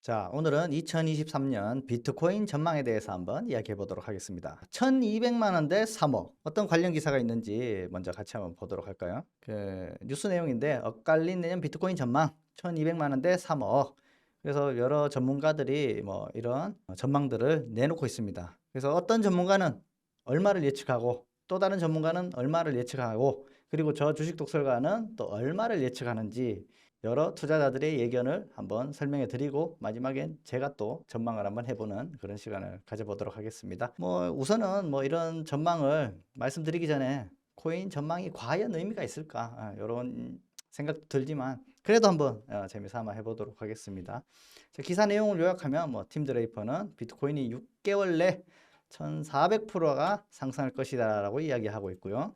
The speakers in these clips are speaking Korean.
자, 오늘은 2023년 비트코인 전망에 대해서 한번 이야기해 보도록 하겠습니다. 1200만 원대 3억. 어떤 관련 기사가 있는지 먼저 같이 한번 보도록 할까요? 뉴스 내용인데 엇갈린 내년 비트코인 전망 1200만 원대 3억. 그래서 여러 전문가들이 뭐 이런 전망들을 내놓고 있습니다. 그래서 어떤 전문가는 얼마를 예측하고 또 다른 전문가는 얼마를 예측하고 그리고 저 주식 독설가는 또 얼마를 예측하는지 여러 투자자들의 의견을 한번 설명해 드리고 마지막엔 제가 또 전망을 한번 해보는 그런 시간을 가져보도록 하겠습니다. 우선은 이런 전망을 말씀드리기 전에 코인 전망이 과연 의미가 있을까 이런 생각도 들지만 그래도 한번 재미삼아 해보도록 하겠습니다. 기사 내용을 요약하면 팀 드레이퍼는 비트코인이 6개월 내 1400%가 상승할 것이다 라고 이야기하고 있고요.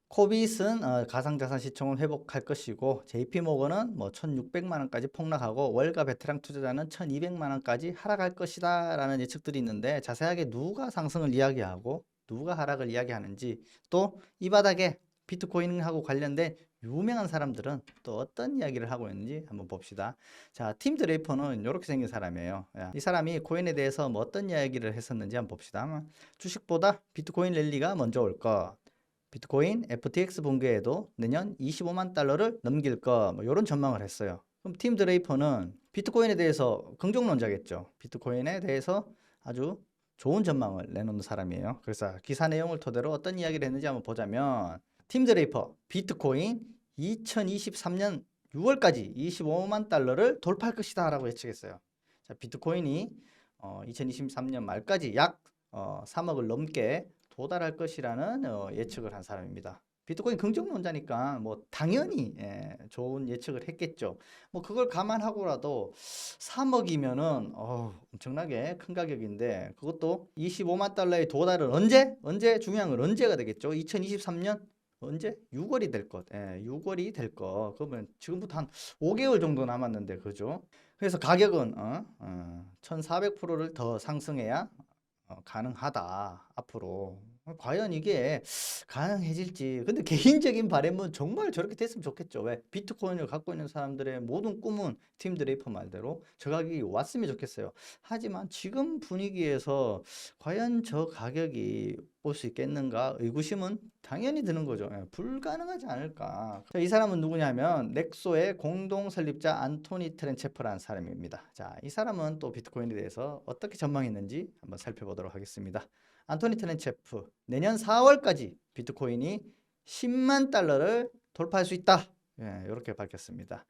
코빗은 가상자산 시총을 회복할 것이고 JP모건은 1600만 원까지 폭락하고 월가 베테랑 투자자는 1200만 원까지 하락할 것이다 라는 예측들이 있는데 자세하게 누가 상승을 이야기하고 누가 하락을 이야기하는지 또 이 바닥에 비트코인하고 관련된 유명한 사람들은 또 어떤 이야기를 하고 있는지 한번 봅시다. 자, 팀 드레이퍼는 이렇게 생긴 사람이에요. 이 사람이 코인에 대해서 어떤 이야기를 했었는지 한번 봅시다. 주식보다 비트코인 랠리가 먼저 올 것. 비트코인 FTX 붕괴에도 내년 25만 달러를 넘길 거 이런 전망을 했어요. 그럼 팀 드레이퍼는 비트코인에 대해서 긍정론자겠죠. 비트코인에 대해서 아주 좋은 전망을 내놓는 사람이에요. 그래서 기사 내용을 토대로 어떤 이야기를 했는지 한번 보자면 팀 드레이퍼 비트코인 2023년 6월까지 25만 달러를 돌파할 것이다 라고 예측했어요. 자, 비트코인이 2023년 말까지 약 3억을 넘게 도달할 것이라는 예측을 한 사람입니다. 비트코인 긍정론자니까 당연히 좋은 예측을 했겠죠. 그걸 감안하고라도 3억이면은 엄청나게 큰 가격인데 그것도 25만 달러의 도달은 언제 중요한 건 언제가 되겠죠? 2023년 언제? 6월이 될 것. 6월이 될 것. 그러면 지금부터 한 5개월 정도 남았는데 그죠? 그래서 가격은 1400%를 더 상승해야 가능하다 앞으로. 과연 이게 가능해질지. 근데 개인적인 바람은 정말 저렇게 됐으면 좋겠죠. 왜? 비트코인을 갖고 있는 사람들의 모든 꿈은 팀 드레이퍼 말대로 저 가격이 왔으면 좋겠어요. 하지만 지금 분위기에서 과연 저 가격이 올 수 있겠는가 의구심은 당연히 드는 거죠. 불가능하지 않을까. 자, 이 사람은 누구냐면 넥소의 공동 설립자 안토니 트렌체프라는 사람입니다. 자, 이 사람은 또 비트코인에 대해서 어떻게 전망했는지 한번 살펴보도록 하겠습니다. 안토니 트렌체프 내년 4월까지 비트코인이 10만 달러를 돌파할 수 있다. 이렇게 밝혔습니다.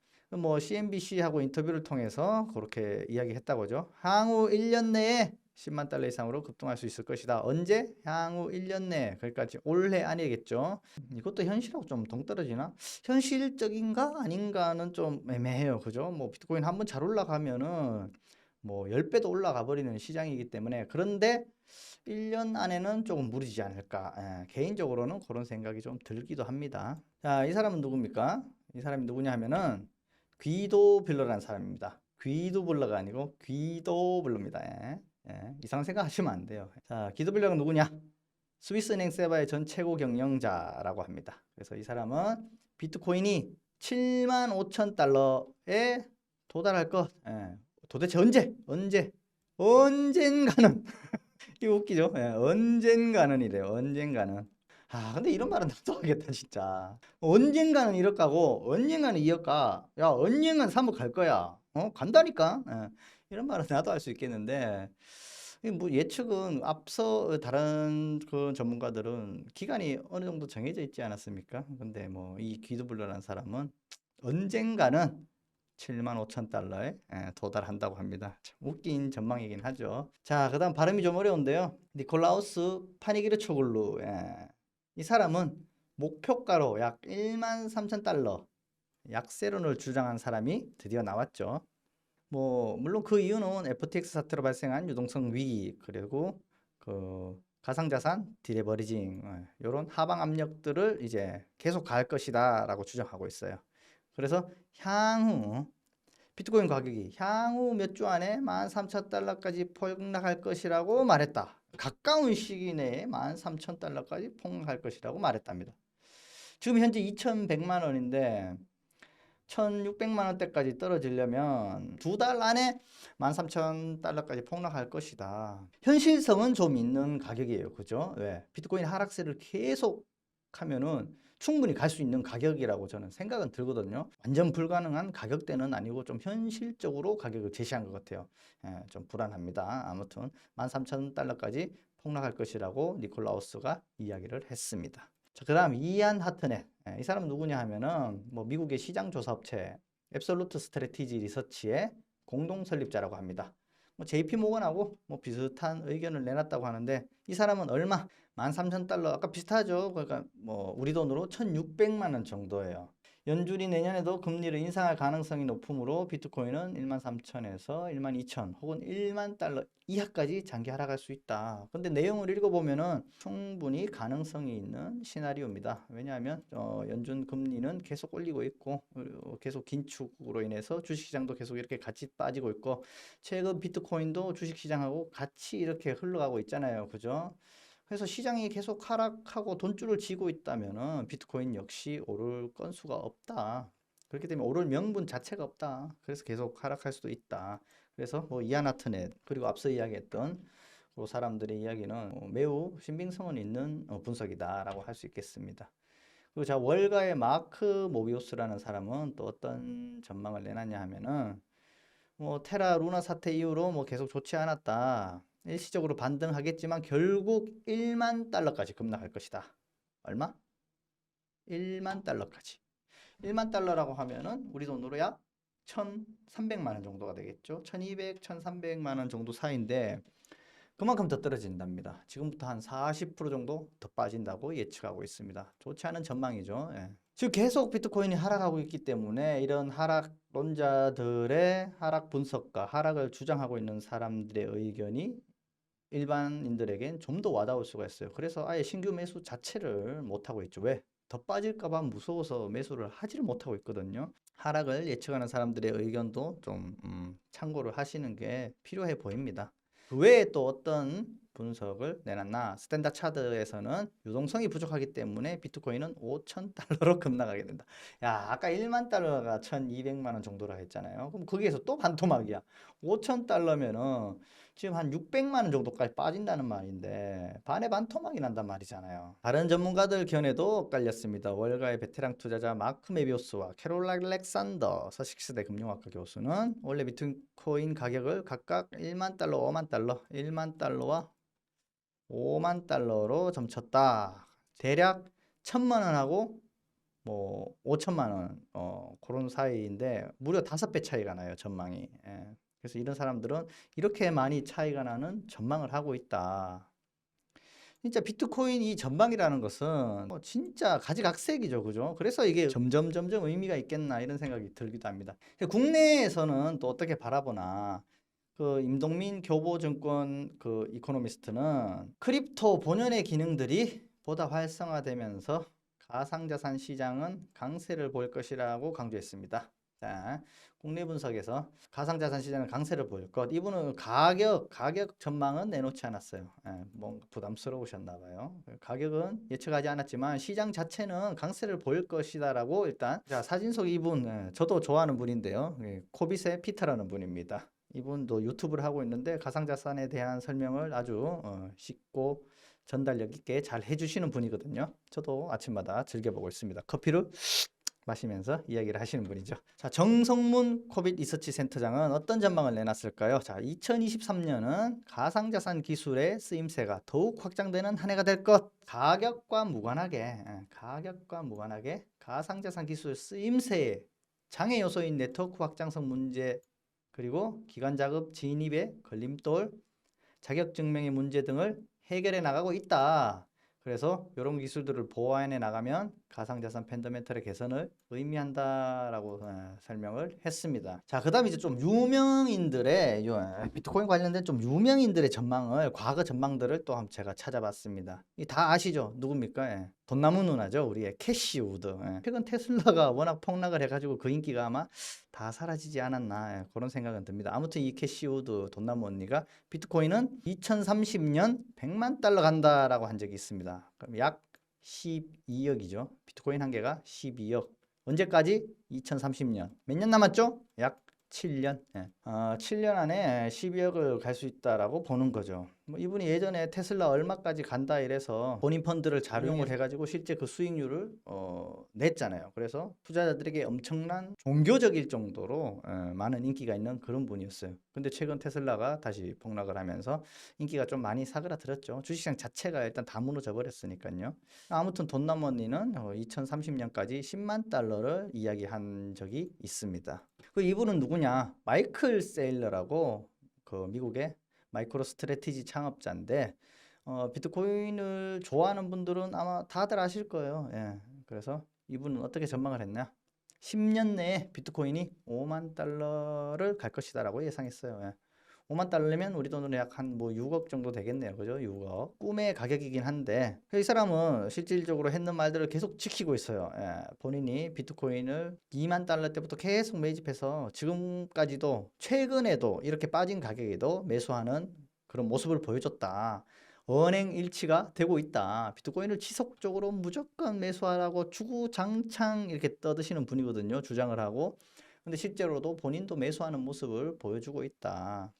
CNBC하고 인터뷰를 통해서 그렇게 이야기했다고죠. 향후 1년 내에 10만 달러 이상으로 급등할 수 있을 것이다. 언제? 향후 1년 내에. 그러니까 올해 아니겠죠. 이것도 현실하고 좀 동떨어지나? 현실적인가 아닌가는 좀 애매해요. 그죠? 비트코인 한번 잘 올라가면은 10배도 올라가 버리는 시장이기 때문에 그런데 1년 안에는 조금 무리지 않을까. 개인적으로는 그런 생각이 좀 들기도 합니다. 자, 이 사람은 누굽니까? 이 사람이 누구냐 하면은 귀도 빌러라는 사람입니다. 귀도 빌러가 아니고 귀도 빌러입니다. 이상한 생각 하시면 안 돼요. 자, 귀도 빌러가 누구냐? 스위스은행 세바의 전 최고 경영자라고 합니다. 그래서 이 사람은 비트코인이 7만 5천 달러에 도달할 것. 도대체 언젠가는 이거 웃기죠? 언젠가는 이래요. 언젠가는. 근데 이런 말은 나도 하겠다, 진짜. 언젠가는 이럴까고, 언젠가는 이럴까. 야, 언젠가는 3억 갈 거야. 간다니까. 이런 말은 나도 할 수 있겠는데, 예측은 앞서 다른 그 전문가들은 기간이 어느 정도 정해져 있지 않았습니까? 근데 이 기두불러라는 사람은 언젠가는 7만 5천 달러에 도달한다고 합니다. 참 웃긴 전망이긴 하죠. 자, 그 다음 발음이 좀 어려운데요. 니콜라우스 파니기르초글루. 이 사람은 목표가로 약 1만 3천 달러 약세론을 주장한 사람이 드디어 나왔죠. 물론 그 이유는 FTX 사태로 발생한 유동성 위기 그리고 그 가상자산 디레버리징 이런 하방 압력들을 이제 계속 가할 것이다 라고 주장하고 있어요. 그래서 향후 비트코인 가격이 향후 몇 주 안에 13,000달러까지 폭락할 것이라고 말했다. 가까운 시기 내에 13,000달러까지 폭락할 것이라고 말했답니다. 지금 현재 2,100만 원인데 1600만 원대까지 떨어지려면 2달 안에 13,000달러까지 폭락할 것이다. 현실성은 좀 있는 가격이에요. 그죠? 왜? 비트코인 하락세를 계속 하면은 충분히 갈 수 있는 가격이라고 저는 생각은 들거든요. 완전 불가능한 가격대는 아니고 좀 현실적으로 가격을 제시한 것 같아요. 좀 불안합니다. 아무튼 13,000달러까지 폭락할 것이라고 니콜라우스가 이야기를 했습니다. 자, 그 다음 이안 하트넷. 이 사람은 누구냐 하면은 뭐 미국의 시장조사업체 앱솔루트 스트래티지 리서치의 공동 설립자라고 합니다. 뭐 JP 모건하고 뭐 비슷한 의견을 내놨다고 하는데 이 사람은 얼마? 13,000달러 아까 비슷하죠. 그러니까 뭐 우리 돈으로 1,600만 원 정도예요. 연준이 내년에도 금리를 인상할 가능성이 높으므로 비트코인은 13,000에서 12,000 혹은 1만 달러 이하까지 장기 하락할 수 있다. 근데 내용을 읽어보면은 충분히 가능성이 있는 시나리오입니다. 왜냐하면 연준 금리는 계속 올리고 있고 계속 긴축으로 인해서 주식시장도 계속 이렇게 같이 빠지고 있고 최근 비트코인도 주식시장하고 같이 이렇게 흘러가고 있잖아요. 그죠? 그래서 시장이 계속 하락하고 돈줄을 쥐고 있다면은 비트코인 역시 오를 건수가 없다. 그렇기 때문에 오를 명분 자체가 없다. 그래서 계속 하락할 수도 있다. 그래서 뭐 이아나트넷 그리고 앞서 이야기했던 그 사람들의 이야기는 매우 신빙성은 있는 분석이다라고 할 수 있겠습니다. 그리고 자 월가의 마크 모비우스라는 사람은 또 어떤 전망을 내놨냐 하면은 뭐 테라 루나 사태 이후로 뭐 계속 좋지 않았다. 일시적으로 반등하겠지만 결국 1만 달러까지 급락할 것이다. 얼마? 1만 달러까지. 1만 달러라고 하면은 우리 돈으로 약 1,300만 원 정도가 되겠죠. 1,200, 1,300만 원 정도 사이인데 그만큼 더 떨어진답니다. 지금부터 한 40% 정도 더 빠진다고 예측하고 있습니다. 좋지 않은 전망이죠. 예. 지금 계속 비트코인이 하락하고 있기 때문에 이런 하락론자들의 하락 분석과 하락을 주장하고 있는 사람들의 의견이 일반인들에겐 좀 더 와닿을 수가 있어요. 그래서 아예 신규 매수 자체를 못하고 있죠. 왜? 더 빠질까 봐 무서워서 매수를 하지를 못하고 있거든요. 하락을 예측하는 사람들의 의견도 좀 참고를 하시는 게 필요해 보입니다. 그 외에 또 어떤 분석을 내놨나? 스탠다드 차트에서는 유동성이 부족하기 때문에 비트코인은 5,000달러로 급락하게 된다. 야, 아까 1만 달러가 1,200만 원 정도라 했잖아요. 그럼 거기에서 또 반토막이야. 5,000달러면은 지금 한 600만 원 정도까지 빠진다는 말인데 반의 반토막이 난단 말이잖아요. 다른 전문가들 견해도 엇갈렸습니다. 월가의 베테랑 투자자 마크 메비우스와 캐롤 알렉산더 서식스대 금융학과 교수는 원래 비트코인 가격을 각각 1만 달러, 5만 달러, 1만 달러와 5만 달러로 점쳤다. 대략 1,000만 원하고 뭐 5천만 원 그런 사이인데 무려 5배 차이가 나요. 전망이. 예. 그래서 이런 사람들은 이렇게 많이 차이가 나는 전망을 하고 있다. 진짜 비트코인 이 전망이라는 것은 진짜 가지각색이죠. 그죠? 그래서 이게 점점 의미가 있겠나 이런 생각이 들기도 합니다. 국내에서는 또 어떻게 바라보나 그 임동민 교보증권 그 이코노미스트는 크립토 본연의 기능들이 보다 활성화되면서 가상자산 시장은 강세를 보일 것이라고 강조했습니다. 자, 국내 분석에서 가상자산 시장은 강세를 보일 것. 이분은 가격 전망은 내놓지 않았어요. 뭔가 부담스러우셨나 봐요. 가격은 예측하지 않았지만 시장 자체는 강세를 보일 것이다라고 일단 자, 사진 속 이분 저도 좋아하는 분인데요. 코빗의 피터라는 분입니다. 이분도 유튜브를 하고 있는데 가상자산에 대한 설명을 아주 쉽고 전달력 있게 잘 해주시는 분이거든요. 저도 아침마다 즐겨보고 있습니다. 커피를 마시면서 이야기를 하시는 분이죠. 자, 정성문 코빗 리서치 센터장은 어떤 전망을 내놨을까요? 자, 2023년은 가상자산 기술의 쓰임새가 더욱 확장되는 한 해가 될 것. 가격과 무관하게 가상자산 기술 쓰임새의 장애 요소인 네트워크 확장성 문제 그리고 기관 자급 진입의 걸림돌, 자격증명의 문제 등을 해결해 나가고 있다. 그래서 이런 기술들을 보완해 나가면 가상자산 펀더멘털의 개선을 의미한다라고 설명을 했습니다. 자, 그 다음에 이제 좀 유명인들의 비트코인 관련된 좀 유명인들의 전망을 과거 전망들을 또 한번 제가 찾아봤습니다. 이 다 아시죠? 누굽니까? 돈나무 누나죠. 우리의 캐시 우드. 최근 테슬라가 워낙 폭락을 해가지고 그 인기가 아마 다 사라지지 않았나 그런 생각은 듭니다. 아무튼 이 캐시 우드 돈나무 언니가 비트코인은 2030년 100만 달러 간다라고 한 적이 있습니다. 그럼 약 12억이죠. 비트코인 한 개가 12억. 언제까지? 2030년. 몇 년 남았죠? 약 7년. 7년 안에 12억을 갈 수 있다라고 보는 거죠. 뭐 이분이 예전에 테슬라 얼마까지 간다 이래서 본인 펀드를 잘 이용을 해가지고 실제 그 수익률을 냈잖아요. 그래서 투자자들에게 엄청난 종교적일 정도로 많은 인기가 있는 그런 분이었어요. 근데 최근 테슬라가 다시 폭락을 하면서 인기가 좀 많이 사그라들었죠. 주식시장 자체가 일단 다 무너져 버렸으니까요. 아무튼 돈나머니는 2030년까지 10만 달러를 이야기한 적이 있습니다. 그 이분은 누구냐? 마이클 세일러라고 그 미국의 마이크로 스트래티지 창업자인데 비트코인을 좋아하는 분들은 아마 다들 아실 거예요. 예. 그래서 이분은 어떻게 전망을 했냐? 10년 내에 비트코인이 5만 달러를 갈 것이다라고 예상했어요. 예. 5만 달러면 우리 돈으로 약 한 뭐 6억 정도 되겠네요. 그죠? 6억. 꿈의 가격이긴 한데 이 사람은 실질적으로 했는 말들을 계속 지키고 있어요. 예, 본인이 비트코인을 2만 달러 때부터 계속 매집해서 지금까지도 최근에도 이렇게 빠진 가격에도 매수하는 그런 모습을 보여줬다. 언행 일치가 되고 있다. 비트코인을 지속적으로 무조건 매수하라고 주구장창 이렇게 떠드시는 분이거든요. 주장을 하고. 근데 실제로도 본인도 매수하는 모습을 보여주고 있다.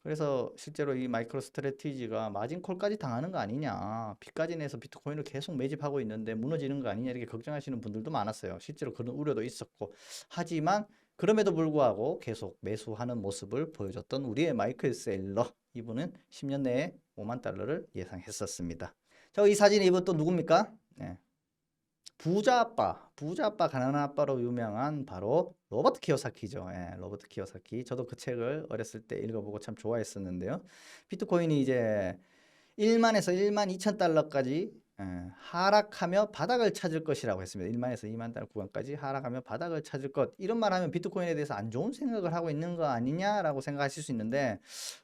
그래서 실제로 이 마이크로 스트래티지가 마진콜까지 당하는 거 아니냐, 빚까지 내서 비트코인을 계속 매집하고 있는데 무너지는 거 아니냐 이렇게 걱정하시는 분들도 많았어요. 실제로 그런 우려도 있었고, 하지만 그럼에도 불구하고 계속 매수하는 모습을 보여줬던 우리의 마이클 세일러, 이분은 10년 내에 5만 달러를 예상했었습니다. 이 사진 이분 또 누굽니까? 네. 부자 아빠, 가난한 아빠로 유명한 바로 로버트 키요사키죠. 예, 로버트 키요사키. 저도 그 책을 어렸을 때 읽어보고 참 좋아했었는데요. 비트코인이 이제 1만에서 1만 2천 달러까지 하락하며 바닥을 찾을 것이라고 했습니다. 1만에서 2만 달러 구간까지 하락하며 바닥을 찾을 것. 이런 말 하면 비트코인에 대해서 안 좋은 생각을 하고 있는 거 아니냐라고 생각하실 수 있는데,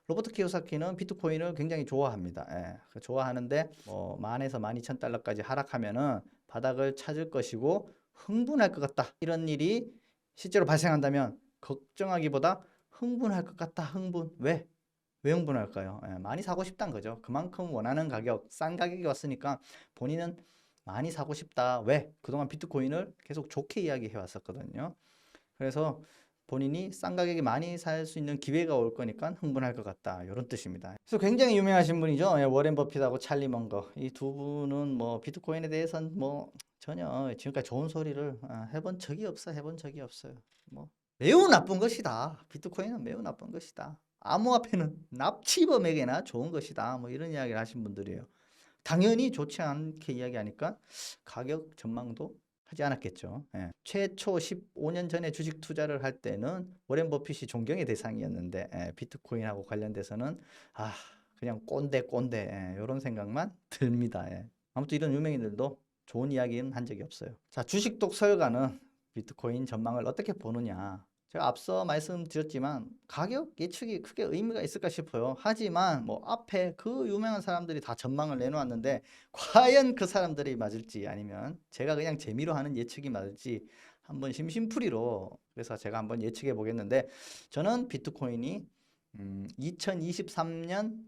로버트 키요사키는 비트코인을 굉장히 좋아합니다. 예, 좋아하는데 뭐 만에서 12,000달러까지 하락하면은 바닥을 찾을 것이고 흥분할 것 같다. 이런 일이 실제로 발생한다면 걱정하기보다 흥분할 것 같다. 흥분. 왜? 왜 흥분할까요? 많이 사고 싶다는 거죠. 그만큼 원하는 가격, 싼 가격이 왔으니까 본인은 많이 사고 싶다. 왜? 그동안 비트코인을 계속 좋게 이야기해 왔었거든요. 그래서 본인이 싼 가격에 많이 살 수 있는 기회가 올 거니까 흥분할 것 같다. 이런 뜻입니다. 그래서 굉장히 유명하신 분이죠. 워렌 버핏하고 찰리 먼거. 이 두 분은 뭐 비트코인에 대해서는 뭐 전혀 지금까지 좋은 소리를 해본 적이 해본 적이 없어요. 뭐 매우 나쁜 것이다. 비트코인은 매우 나쁜 것이다. 암호화폐는 납치범에게나 좋은 것이다. 뭐 이런 이야기를 하신 분들이에요. 당연히 좋지 않게 이야기하니까 가격 전망도 하지 않았겠죠. 예. 최초 15년 전에 주식 투자를 할 때는 워렌 버핏이 존경의 대상이었는데 비트코인하고 관련돼서는 그냥 꼰대 이런 생각만 듭니다. 예. 아무튼 이런 유명인들도 좋은 이야기는 한 적이 없어요. 자, 주식 독설가는 비트코인 전망을 어떻게 보느냐. 제가 앞서 말씀드렸지만 가격 예측이 크게 의미가 있을까 싶어요. 하지만 뭐 앞에 그 유명한 사람들이 다 전망을 내놓았는데 과연 그 사람들이 맞을지, 아니면 제가 그냥 재미로 하는 예측이 맞을지 한번 심심풀이로, 그래서 제가 한번 예측해 보겠는데, 저는 비트코인이 2023년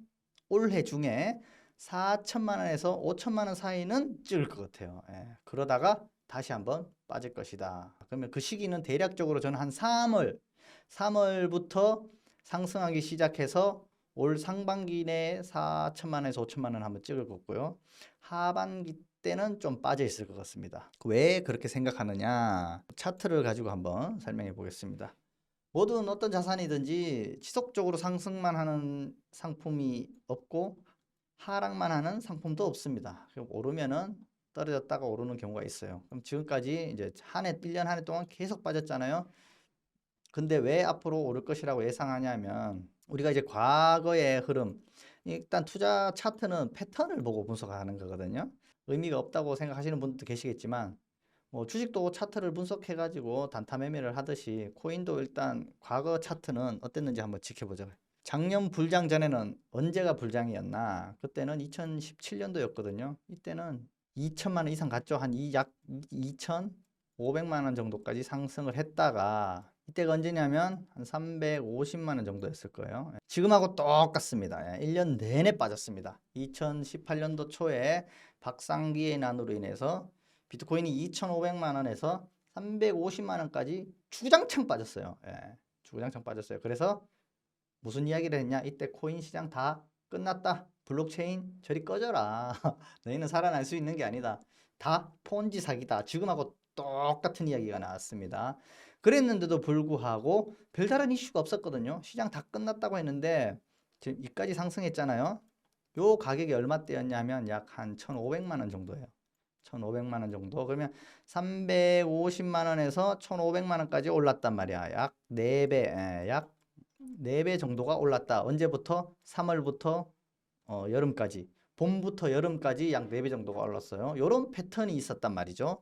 올해 중에 4천만 원에서 5천만 원 사이는 찍을 것 같아요. 예. 그러다가 다시 한번 빠질 것이다. 그러면 그 시기는 대략적으로 저는 한 3월부터 상승하기 시작해서 올 상반기 내에 4천만 원에서 5천만 원 한번 찍을 것 같고요. 하반기 때는 좀 빠져 있을 것 같습니다. 왜 그렇게 생각하느냐? 차트를 가지고 한번 설명해 보겠습니다. 모든 어떤 자산이든지 지속적으로 상승만 하는 상품이 없고 하락만 하는 상품도 없습니다. 오르면은 떨어졌다가 오르는 경우가 있어요. 그럼 지금까지 이제 1년 한 해 동안 계속 빠졌잖아요. 근데 왜 앞으로 오를 것이라고 예상하냐면, 우리가 이제 과거의 흐름, 일단 투자 차트는 패턴을 보고 분석하는 거거든요. 의미가 없다고 생각하시는 분들도 계시겠지만, 뭐 주식도 차트를 분석해 가지고 단타 매매를 하듯이 코인도 일단 과거 차트는 어땠는지 한번 지켜보죠. 작년 불장 전에는 언제가 불장이었나? 그때는 2017년도였거든요. 이때는 2천만 원 이상 갔죠. 약 2,500만 원 정도까지 상승을 했다가, 이때가 언제냐면 한 350만 원 정도였을 거예요. 지금하고 똑같습니다. 1년 내내 빠졌습니다. 2018년도 초에 박상기의 난으로 인해서 비트코인이 2,500만 원에서 350만 원까지 주구장창 빠졌어요. 예, 주구장창 빠졌어요. 그래서 무슨 이야기를 했냐? 이때 코인 시장 다 끝났다. 블록체인 저리 꺼져라. 너희는 살아날 수 있는 게 아니다. 다 폰지 사기다. 지금하고 똑같은 이야기가 나왔습니다. 그랬는데도 불구하고 별다른 이슈가 없었거든요. 시장 다 끝났다고 했는데 지금 이까지 상승했잖아요. 요 가격이 얼마대였냐면 약 한 1,500만 원 정도예요. 1,500만 원 정도. 그러면 350만 원에서 1,500만 원까지 올랐단 말이야. 약 4배, 약 4배 정도가 올랐다. 언제부터? 3월부터 여름까지. 봄부터 여름까지 약 4배 정도가 올랐어요. 요런 패턴이 있었단 말이죠.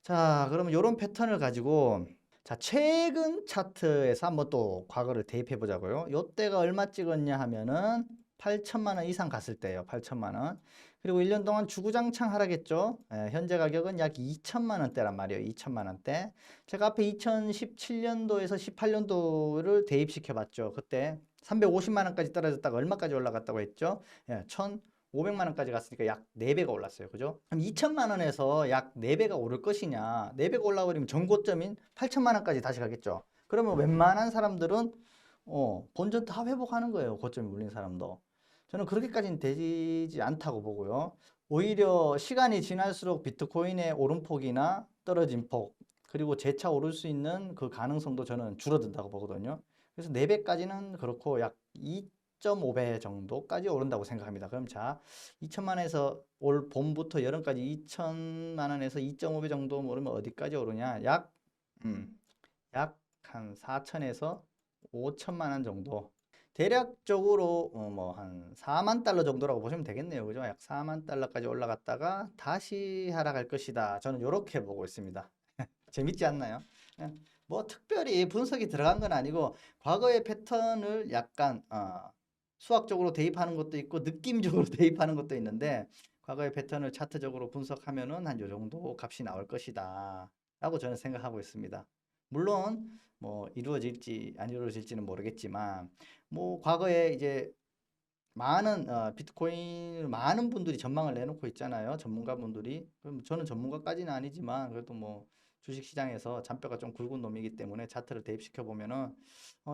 자, 그러면 요런 패턴을 가지고 자, 최근 차트에서 한번 또 과거를 대입해 보자고요. 요때가 얼마 찍었냐 하면은 8천만 원 이상 갔을 때예요. 8천만 원. 그리고 1년 동안 주구장창 하락했죠. 예, 현재 가격은 약 2천만 원대란 말이에요. 2천만 원대. 제가 앞에 2017년도에서 18년도를 대입시켜 봤죠. 그때 350만 원까지 떨어졌다가 얼마까지 올라갔다고 했죠? 예, 1,500만 원까지 갔으니까 약 4배가 올랐어요. 그죠? 그럼 2천만 원에서 약 4배가 오를 것이냐? 4배가 올라버리면 전고점인 8천만 원까지 다시 가겠죠. 그러면 웬만한 사람들은 본전 다 회복하는 거예요. 고점이 물린 사람도. 저는 그렇게까지는 되지 않다고 보고요. 오히려 시간이 지날수록 비트코인의 오름폭이나 떨어진 폭, 그리고 재차 오를 수 있는 그 가능성도 저는 줄어든다고 보거든요. 그래서 4배까지는 그렇고 약 2.5배 정도까지 오른다고 생각합니다. 그럼 자, 2천만 원에서 올 봄부터 여름까지 2천만 원에서 2.5배 정도 오르면 어디까지 오르냐? 약 한 4천에서 5천만 원 정도. 대략적으로 뭐 한 4만 달러 정도라고 보시면 되겠네요. 그죠? 약 4만 달러까지 올라갔다가 다시 하락할 것이다. 저는 이렇게 보고 있습니다. 재밌지 않나요? 뭐 특별히 분석이 들어간 건 아니고 과거의 패턴을 약간 수학적으로 대입하는 것도 있고 느낌적으로 대입하는 것도 있는데 과거의 패턴을 차트적으로 분석하면은 한 요 정도 값이 나올 것이다 라고 저는 생각하고 있습니다. 물론 뭐 이루어질지 안 이루어질지는 모르겠지만 뭐 과거에 이제 많은 비트코인 많은 분들이 전망을 내놓고 있잖아요. 전문가분들이. 그럼 저는 전문가까지는 아니지만 그래도 뭐 주식시장에서 잔뼈가 좀 굵은 놈이기 때문에 차트를 대입시켜 보면은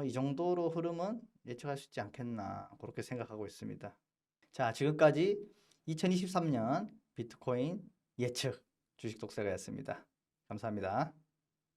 이 정도로 흐름은 예측할 수 있지 않겠나 그렇게 생각하고 있습니다. 자, 지금까지 2023년 비트코인 예측 주식 독서가였습니다. 감사합니다.